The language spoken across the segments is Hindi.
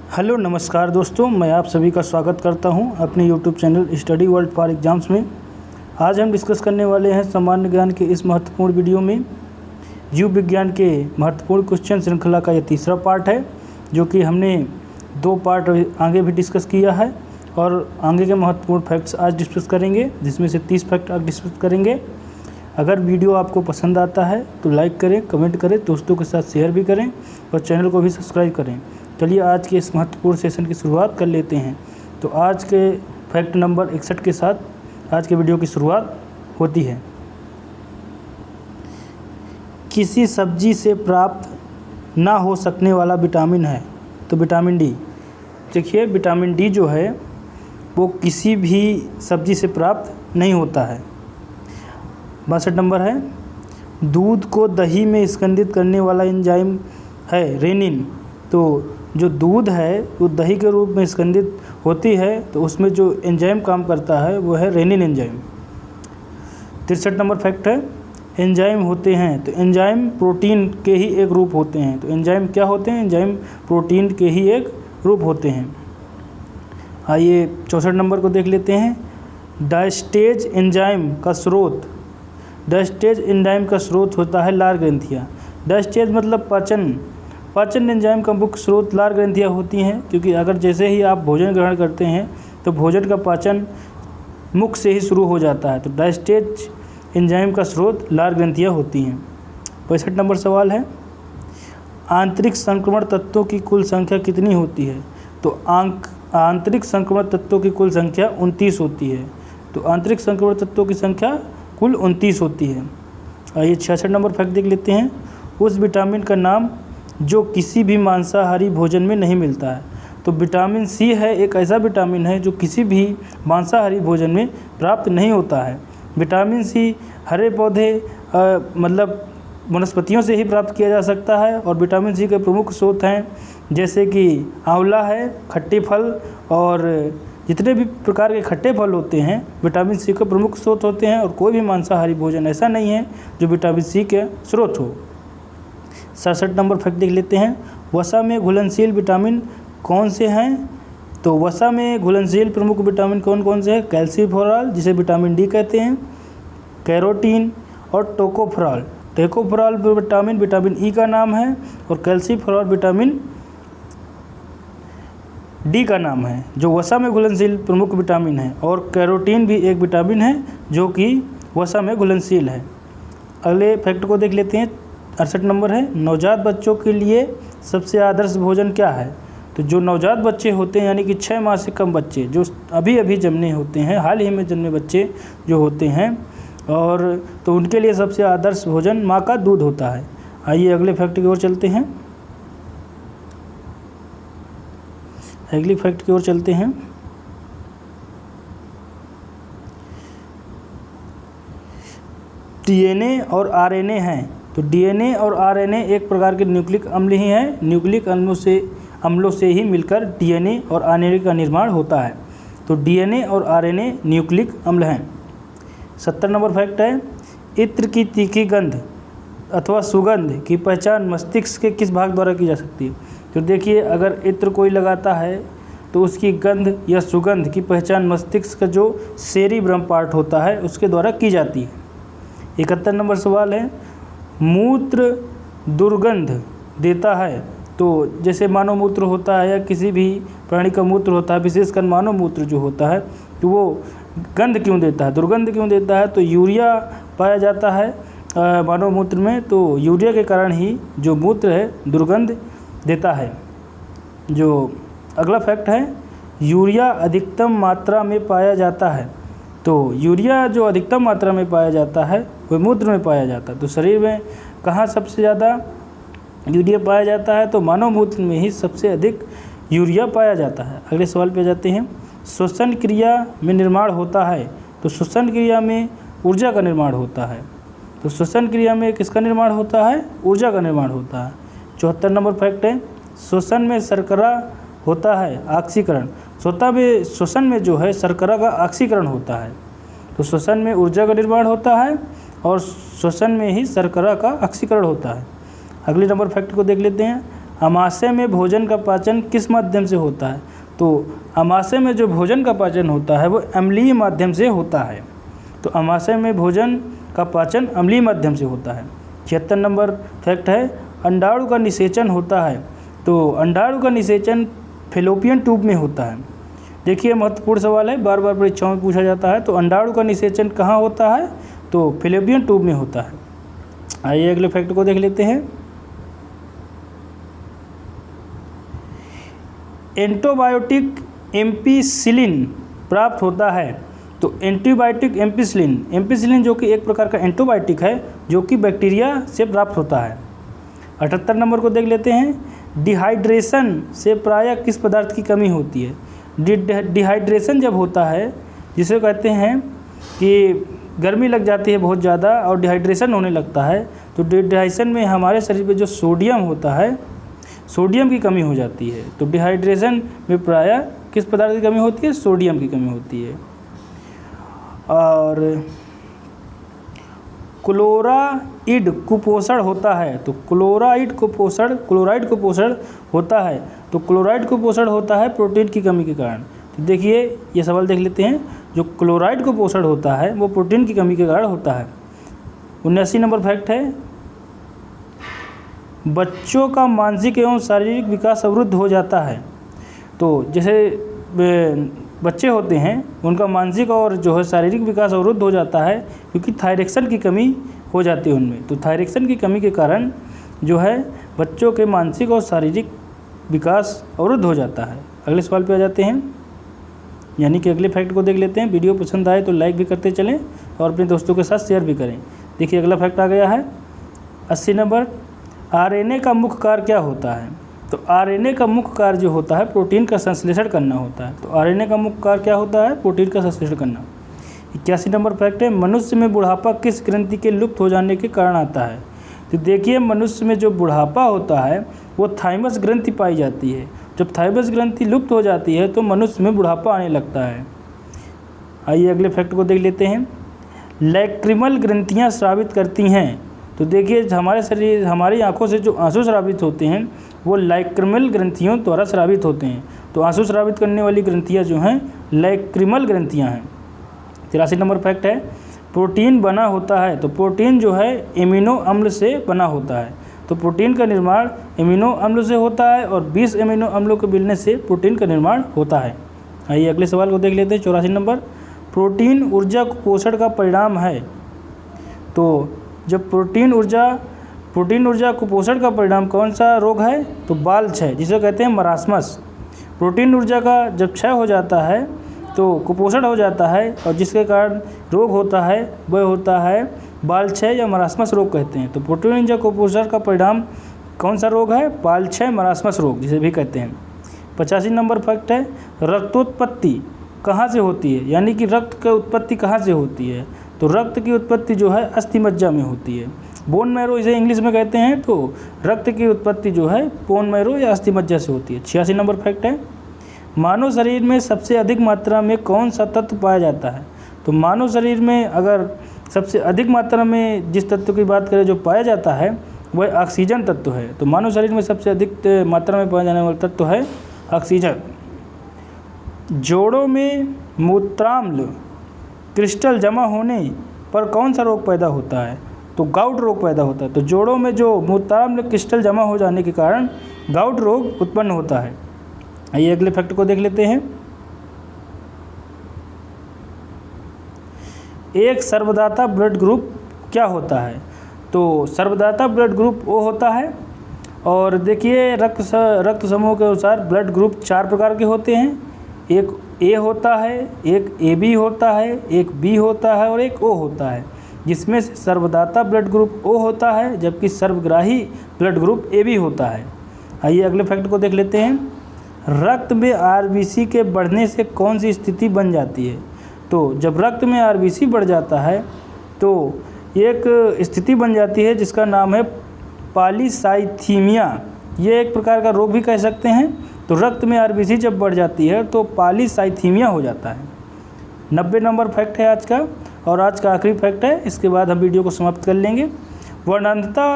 हेलो नमस्कार दोस्तों, मैं आप सभी का स्वागत करता हूं अपने YouTube channel study world for exams में। आज हम डिस्कस करने वाले हैं सामान्य ज्ञान के इस महत्वपूर्ण वीडियो में जीव विज्ञान के महत्वपूर्ण क्वेश्चन श्रृंखला का यह तीसरा पार्ट है, जो कि हमने 2 पार्ट आगे भी डिस्कस किया है और आगे के महत्वपूर्ण फैक्ट्स आज डिस्कस करेंगे, जिसमें से 30 फैक्ट आज डिस्कस करेंगे। अगर वीडियो आपको पसंद आता है तो लाइक करें, कमेंट करें, दोस्तों के साथ शेयर भी करें और चैनल को भी सब्सक्राइब करें। चलिए आज के इस महत्वपूर्ण सेशन की शुरुआत कर लेते हैं। तो आज के फैक्ट नंबर 61 के साथ आज के वीडियो की शुरुआत होती है। किसी सब्जी से प्राप्त ना हो सकने वाला विटामिन है तो विटामिन डी। देखिए, विटामिन डी जो है वो किसी भी सब्जी से प्राप्त नहीं होता है। 62 नंबर है, दूध को दही में स्कंदित करने वाला एंजाइम है रेनिन। तो जो दूध है वो दही के रूप में स्कंदित होती है, तो उसमें जो एंजाइम काम करता है वो है रेनिन एंजाइम। 63 नंबर फैक्ट है, एंजाइम होते हैं तो एंजाइम प्रोटीन के ही एक रूप होते हैं। तो एंजाइम क्या होते हैं? एंजाइम प्रोटीन के ही एक रूप होते हैं। आइए 64 नंबर को देख लेते हैं। डायस्टेज एंजाइम का स्रोत, डायस्टेज एंजाइम का स्रोत होता है लार ग्रंथियाँ। डायस्टेज मतलब पाचन एंजाइम का मुख्य स्रोत लार ग्रंथियाँ होती हैं, क्योंकि अगर जैसे ही आप भोजन ग्रहण करते हैं तो भोजन का पाचन मुख से ही शुरू हो जाता है। तो डायस्टेज एंजाइम का स्रोत लार ग्रंथियाँ होती हैं। 65 नंबर सवाल है, आंतरिक संक्रमण तत्वों की कुल संख्या कितनी होती है? तो आंतरिक संक्रमण तत्वों की कुल संख्या 29 होती है। तो आंतरिक संक्रमण तत्वों की संख्या कुल 29 होती है। आइए 66 नंबर फैक्ट देख लेते हैं। उस विटामिन का नाम जो किसी भी मांसाहारी भोजन में नहीं मिलता है। तो विटामिन सी है, एक ऐसा विटामिन है जो किसी भी मांसाहारी भोजन में प्राप्त नहीं होता है। विटामिन सी हरे पौधे मतलब वनस्पतियों से ही प्राप्त किया जा सकता है। और विटामिन सी के प्रमुख स्रोत हैं जैसे कि आंवला है, खट्टे फल, और जितने भी प्रकार के खट्टे फल होते हैं विटामिन सी के प्रमुख स्रोत होते हैं। और कोई भी मांसाहारी भोजन ऐसा नहीं है जो विटामिन सी के स्रोत हो। 67 नंबर फैक्ट देख लेते हैं। वसा में घुलनशील विटामिन कौन से हैं? तो वसा में घुलनशील प्रमुख विटामिन कौन कौन से हैं? कैल्सीफेरॉल, जिसे विटामिन डी कहते हैं, कैरोटीन और टोकोफेरॉल। टोकोफेरॉल विटामिन ई का नाम है और कैल्सीफेरॉल विटामिन डी का नाम है, जो वसा में घुलनशील प्रमुख विटामिन है। और कैरोटीन भी एक विटामिन है जो कि वसा में घुलनशील है। अगले फैक्ट को देख लेते हैं। 68 नंबर है, नवजात बच्चों के लिए सबसे आदर्श भोजन क्या है? तो जो नवजात बच्चे होते हैं, यानी कि 6 माह से कम बच्चे जो अभी जन्मे होते हैं, हाल ही में जन्मे बच्चे जो होते हैं, और तो उनके लिए सबसे आदर्श भोजन माँ का दूध होता है। आइए अगले फैक्ट की ओर चलते हैं। अगली फैक्ट की ओर चलते हैं। डीएनए और आरएनए हैं। तो डीएनए और आरएनए एक प्रकार के न्यूक्लिक अम्ल ही हैं। न्यूक्लिक अम्लों से ही मिलकर डीएनए और आरएनए का निर्माण होता है। तो डीएनए और आरएनए न्यूक्लिक अम्ल हैं। 70 नंबर फैक्ट है, इत्र की तीखी गंध अथवा सुगंध की पहचान मस्तिष्क के किस भाग द्वारा की जा सकती है? तो देखिए, अगर इत्र कोई लगाता है तो उसकी गंध या सुगंध की पहचान मस्तिष्क का जो सेरिब्रम पार्ट होता है उसके द्वारा की जाती है। 71 नंबर सवाल है, मूत्र दुर्गंध देता है। तो जैसे मानव मूत्र होता है या किसी भी प्राणी का मूत्र होता है, विशेषकर मानव मूत्र जो होता है, तो वो गंध क्यों देता है, दुर्गंध क्यों देता है? तो यूरिया पाया जाता है मानव मूत्र में, तो यूरिया के कारण ही जो मूत्र है दुर्गंध देता है। जो अगला फैक्ट है, यूरिया अधिकतम मात्रा में पाया जाता है। तो यूरिया जो अधिकतम मात्रा में पाया जाता है वह मूत्र में पाया जाता है। तो शरीर में कहाँ सबसे ज़्यादा यूरिया पाया जाता है? तो मानव मूत्र में ही सबसे अधिक यूरिया पाया जाता है। अगले सवाल पे जाते हैं। श्वसन क्रिया में निर्माण होता है। तो श्वसन क्रिया में ऊर्जा का निर्माण होता है। तो श्वसन क्रिया में किसका निर्माण होता है? ऊर्जा का निर्माण होता है। 74 नंबर फैक्ट है, श्वसन में शर्करा होता है ऑक्सीकरण। श्वसन में जो है शर्करा का ऑक्सीकरण होता है। तो श्वसन में ऊर्जा का निर्माण होता है और श्वसन में ही शर्करा का ऑक्सीकरण होता है। अगले नंबर फैक्ट को देख लेते हैं। अमाशय में भोजन का पाचन किस माध्यम से होता है? तो अमाशय में जो भोजन का पाचन होता है वो अम्लीय माध्यम से होता है। तो अमाशय में भोजन का पाचन अम्लीय माध्यम से होता है। 76 नंबर फैक्ट है, अंडाणु का निषेचन होता है। तो अंडाणु का निषेचन फैलोपियन ट्यूब में होता है। देखिए महत्वपूर्ण सवाल है, बार बार परीक्षाओं में पूछा जाता है। तो अंडाणु का निषेचन कहाँ होता है? तो फैलोपियन ट्यूब में होता है। आइए अगले फैक्ट को देख लेते हैं। एंटीबायोटिक एम्पिसिलिन प्राप्त होता है। तो एंटीबायोटिक एम्पिसिलिन जो कि एक प्रकार का एंटीबायोटिक है जो कि बैक्टीरिया से प्राप्त होता है। 78 नंबर को देख लेते हैं। डिहाइड्रेशन से प्रायः किस पदार्थ की कमी होती है? डिहाइड्रेशन जब होता है, जिसे कहते हैं कि गर्मी लग जाती है बहुत ज़्यादा और डिहाइड्रेशन होने लगता है, तो डिहाइड्रेशन में हमारे शरीर में जो सोडियम होता है, सोडियम की कमी हो जाती है। तो डिहाइड्रेशन में प्रायः किस पदार्थ की कमी होती है? सोडियम की कमी होती है। और क्लोराइड कुपोषण होता है। तो क्लोराइड कुपोषण होता है। तो क्लोराइड कुपोषण होता है प्रोटीन की कमी के कारण। तो देखिए ये सवाल देख लेते हैं। जो क्लोराइड कुपोषण होता है वो प्रोटीन की कमी के कारण होता है। 79 नंबर फैक्ट है, बच्चों का मानसिक एवं शारीरिक विकास अवरुद्ध हो जाता है। तो जैसे बच्चे होते हैं उनका मानसिक और जो है शारीरिक विकास अवरुद्ध हो जाता है क्योंकि थायरक्सिन की कमी हो जाती है उनमें। तो थायरक्सिन की कमी के कारण जो है बच्चों के मानसिक और शारीरिक विकास अवरुद्ध हो जाता है। अगले सवाल पे आ जाते हैं, यानी कि अगले फैक्ट को देख लेते हैं। वीडियो पसंद आए तो लाइक भी करते चलें और अपने दोस्तों के साथ शेयर भी करें। देखिए अगला फैक्ट आ गया है 80 नंबर। आरएनए का मुख्य कार्य क्या होता है? तो आरएनए का मुख्य कार्य जो होता है प्रोटीन का संश्लेषण करना होता है। तो आरएनए का मुख्य कार्य क्या होता है? प्रोटीन का संश्लेषण करना। 81 नंबर फैक्ट है, मनुष्य में बुढ़ापा किस ग्रंथि के लुप्त हो जाने के कारण आता है? तो देखिए मनुष्य में जो बुढ़ापा होता है वो थाइमस ग्रंथि पाई जाती है। जब थाइमस ग्रंथि लुप्त हो जाती है तो मनुष्य में बुढ़ापा आने लगता है। आइए अगले फैक्ट को देख लेते हैं। लैक्रिमल ग्रंथियाँ स्रावित करती हैं। तो देखिए हमारी आंखों से जो आंसू स्रावित होते हैं वो लैक्रिमल ग्रंथियों द्वारा स्रावित होते हैं। तो आंसू स्रावित करने वाली ग्रंथियाँ जो हैं लैक्रिमल ग्रंथियाँ हैं। 83 नंबर फैक्ट है, प्रोटीन बना होता है। तो प्रोटीन जो है एमिनो अम्ल से बना होता है। तो प्रोटीन का निर्माण एमिनो अम्ल से होता है और 20 एमिनो अम्लों के मिलने से प्रोटीन का निर्माण होता है। आइए अगले सवाल को देख लेते हैं। 84 नंबर, प्रोटीन ऊर्जा कुपोषण का परिणाम है। तो जब प्रोटीन ऊर्जा कुपोषण का परिणाम कौन सा रोग है? तो बाल क्षय, जिसे कहते हैं मरासमस। प्रोटीन ऊर्जा का जब क्षय हो जाता है तो कुपोषण हो जाता है और जिसके कारण रोग होता है वह होता है बाल क्षय या मरासमस रोग कहते हैं। तो प्रोटीन ऊर्जा कुपोषण का परिणाम कौन सा रोग है? बाल क्षय मरासमस रोग जिसे भी कहते हैं। 85 नंबर फैक्ट है, रक्तोत्पत्ति कहाँ से होती है? यानी कि रक्त की उत्पत्ति कहाँ से होती है? तो रक्त की उत्पत्ति जो है अस्थिमज्जा में होती है। बोन मैरो इसे इंग्लिश में कहते हैं। तो रक्त की उत्पत्ति जो है बोन मैरो या अस्थिमज्जा से होती है। 86 नंबर फैक्ट है, मानव शरीर में सबसे अधिक मात्रा में कौन सा तत्व पाया जाता है? तो मानव शरीर में अगर सबसे अधिक मात्रा में जिस तत्व की बात करें जो पाया जाता है वह ऑक्सीजन तत्व है। तो मानव शरीर में सबसे अधिक मात्रा में पाया जाने वाला तत्व है ऑक्सीजन। जोड़ों में मूत्राम्ल क्रिस्टल जमा होने पर कौन सा रोग पैदा होता है? तो गाउट रोग पैदा होता है। तो जोड़ों में जो मूत्राम्ल क्रिस्टल जमा हो जाने के कारण गाउट रोग उत्पन्न होता है। आइए अगले फैक्ट को देख लेते हैं। एक सर्वदाता ब्लड ग्रुप क्या होता है? तो सर्वदाता ब्लड ग्रुप ओ होता है। और देखिए रक्त समूह के अनुसार ब्लड ग्रुप 4 प्रकार के होते हैं। एक ए होता है, एक AB होता है, एक B होता है और एक O होता है, जिसमें से सर्वदाता ब्लड ग्रुप O होता है जबकि सर्वग्राही ब्लड ग्रुप AB होता है। आइए अगले फैक्ट को देख लेते हैं। रक्त में RBC के बढ़ने से कौन सी स्थिति बन जाती है? तो जब रक्त में RBC बढ़ जाता है तो एक स्थिति बन जाती है जिसका नाम है पॉलीसाइथीमिया। ये एक प्रकार का रोग भी कह सकते हैं। तो रक्त में RBC जब बढ़ जाती है तो पॉलीसाइथीमिया हो जाता है। 90 नंबर फैक्ट है आज का और आज का आखिरी फैक्ट है। इसके बाद हम वीडियो को समाप्त कर लेंगे। वर्णांतता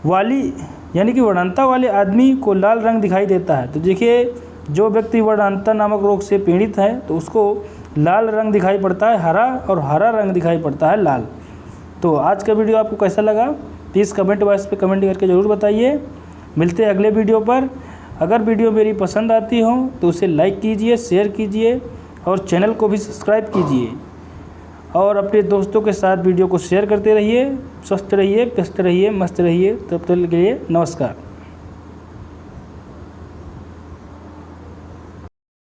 वाली यानी कि वर्णनता वाले आदमी को लाल रंग दिखाई देता है। तो देखिए, जो व्यक्ति वर्णनता नामक रोग से पीड़ित है तो उसको लाल रंग दिखाई पड़ता है हरा, और हरा रंग दिखाई पड़ता है लाल। तो आज का वीडियो आपको कैसा लगा प्लीज़ कमेंट बॉक्स पे कमेंट करके ज़रूर बताइए। मिलते हैं अगले वीडियो पर। अगर वीडियो मेरी पसंद आती हो तो उसे लाइक कीजिए, शेयर कीजिए और चैनल को भी सब्सक्राइब कीजिए, और अपने दोस्तों के साथ वीडियो को शेयर करते रहिए। स्वस्थ रहिए, व्यस्त रहिए, मस्त रहिए। तब तक के लिए नमस्कार।